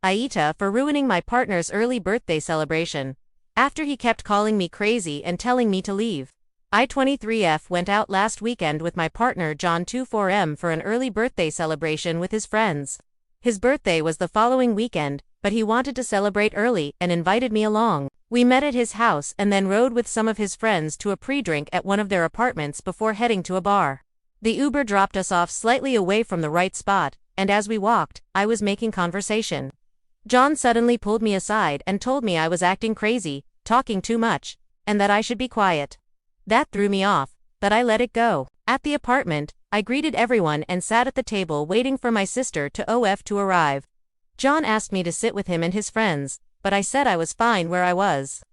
AITa, for ruining my partner's early birthday celebration. After he kept calling me crazy and telling me to leave. I-23F went out last weekend with my partner John 24M for an early birthday celebration with his friends. His birthday was the following weekend, but he wanted to celebrate early and invited me along. We met at his house and then rode with some of his friends to a pre-drink at one of their apartments before heading to a bar. The Uber dropped us off slightly away from the right spot, and as we walked, I was making conversation. John suddenly pulled me aside and told me I was acting crazy, talking too much, and that I should be quiet. That threw me off, but I let it go. At the apartment, I greeted everyone and sat at the table waiting for my sister to arrive. John asked me to sit with him and his friends, but I said I was fine where I was.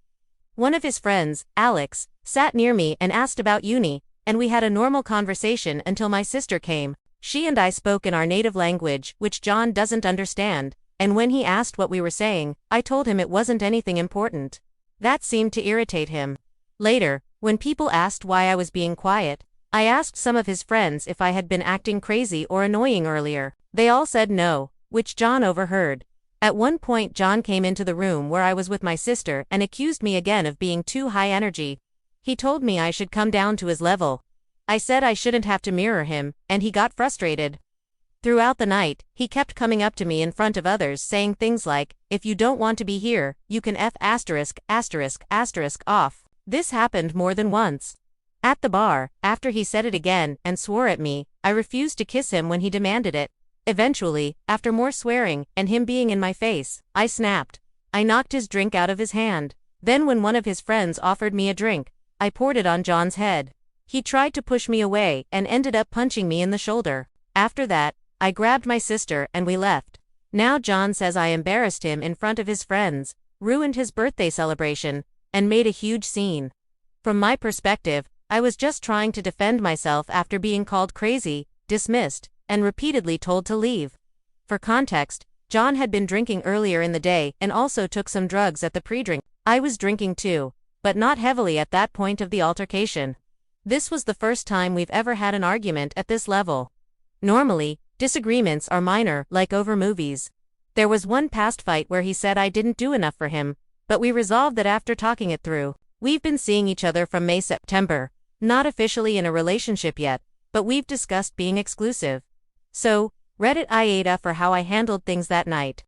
One of his friends, Alex, sat near me and asked about uni, and we had a normal conversation until my sister came. She and I spoke in our native language, which John doesn't understand, and when he asked what we were saying, I told him it wasn't anything important. That seemed to irritate him. Later, when people asked why I was being quiet, I asked some of his friends if I had been acting crazy or annoying earlier. They all said no, which John overheard. At one point John came into the room where I was with my sister and accused me again of being too high energy. He told me I should come down to his level. I said I shouldn't have to mirror him, and he got frustrated. Throughout the night, he kept coming up to me in front of others saying things like, "If you don't want to be here, you can F*** off." This happened more than once. At the bar, after he said it again and swore at me, I refused to kiss him when he demanded it. Eventually, after more swearing and him being in my face, I snapped. I knocked his drink out of his hand. Then when one of his friends offered me a drink, I poured it on John's head. He tried to push me away and ended up punching me in the shoulder. After that, I grabbed my sister and we left. Now John says I embarrassed him in front of his friends, ruined his birthday celebration, and made a huge scene. From my perspective, I was just trying to defend myself after being called crazy, dismissed, and repeatedly told to leave. For context, John had been drinking earlier in the day and also took some drugs at the pre-drink. I was drinking too, but not heavily at that point of the altercation. This was the first time we've ever had an argument at this level. Normally, disagreements are minor, like over movies. There was one past fight where he said I didn't do enough for him, but we resolved that after talking it through. We've been seeing each other from May-September, not officially in a relationship yet, but we've discussed being exclusive. So, Reddit AITa for how I handled things that night.